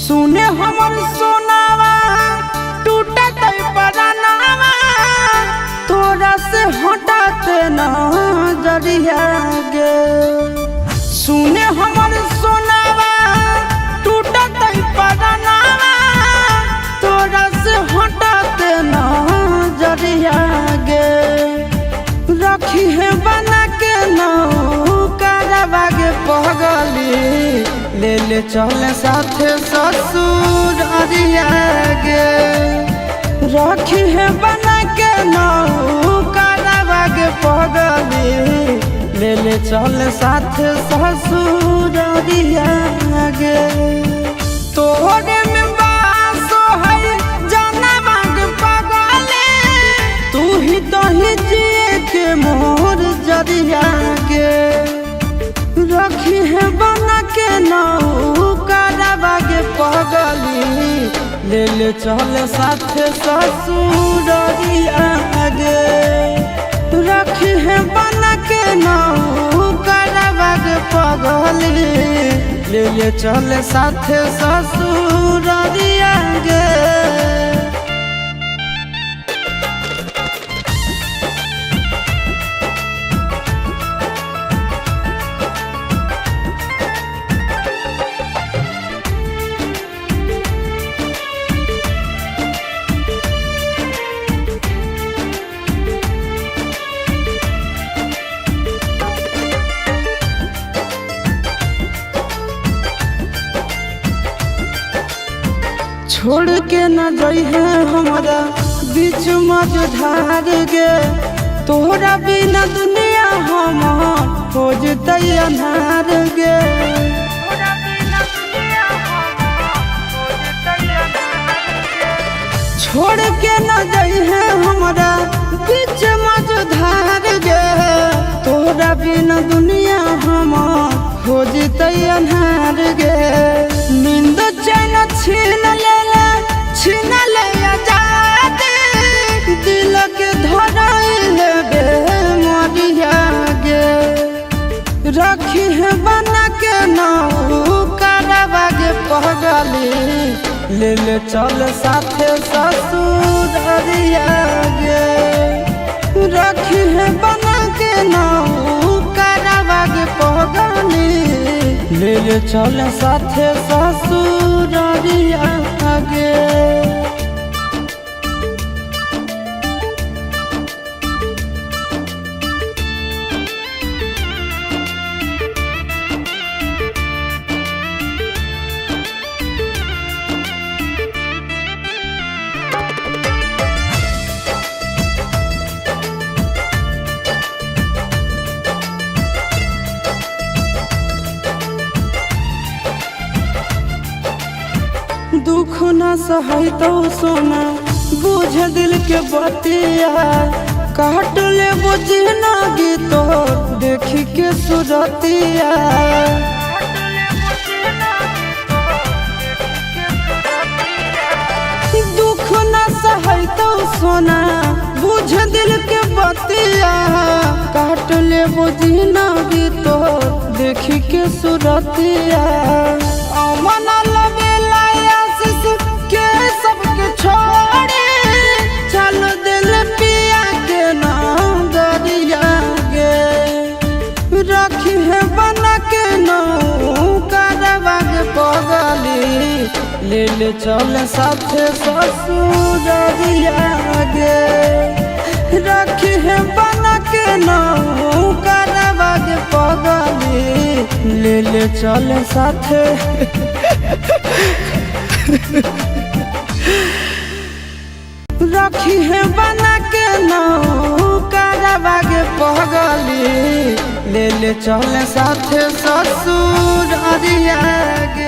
सुने हमर सोनावा टूटत परानावा तोरा से हटाते नजरिया गे। सुने हमर सोनावा टूटत परानावा तोरा से हटाते नजरिया गे। रखी है बना के नौकरवा गे पगली ले ले चल साथ ससुर अरिया गे। रखी है बना के नौकरवा गे पगली ले ले चल साथ ससुर अरिया गे। तोरे में बासो है जनवा गे पगली तू ही तो ही जिए के मोर जरिया गे। रखी है बना के नौकरवा गे पगली ले ले चल साथ ससुर गे। रखी है बना के नौकरवा गे पगली ले ले चल साथ ससुर गे। छोड़ के न जइहे हमरा बीच मझधार गे। तोहरा बिना दुनिया हमार हो जतै अन्हार गे। छोड़ के न जइहे हमरा बीच मझधार गे। तोहरा बिना दुनिया हमार हो जतै अन्हार गे। नींद चैन छीन ले आजादी दिल के धराइल बे मरिया गे। रखी है बना के नौकरवा गे पगली ले ले चल साथ ससुर गे। रखी है बना के नौकरवा गे पगली ले ले चल साथ ससुर गे। दुख न सहै तो सोना बुझ दिल के बतिया काट ले बुझ ना गीतो देखी के सुरतिया। दुख न सहै तो सोना बुझ दिल के बतिया काट ले बुझ ना गीतो देखी के सुरतिया। अमन लबेला के सबके छोड़े चल दिल पिया के नगरिया गे। रखी है बना के नौकरवा गे पगली ले ले चल साथ ससुर गे। रखी है बना के नौकरवा गे पगली ले ले चल साथ रखी है बना के नौकरवा गे पगली ले ले चल साथ ससुर गे।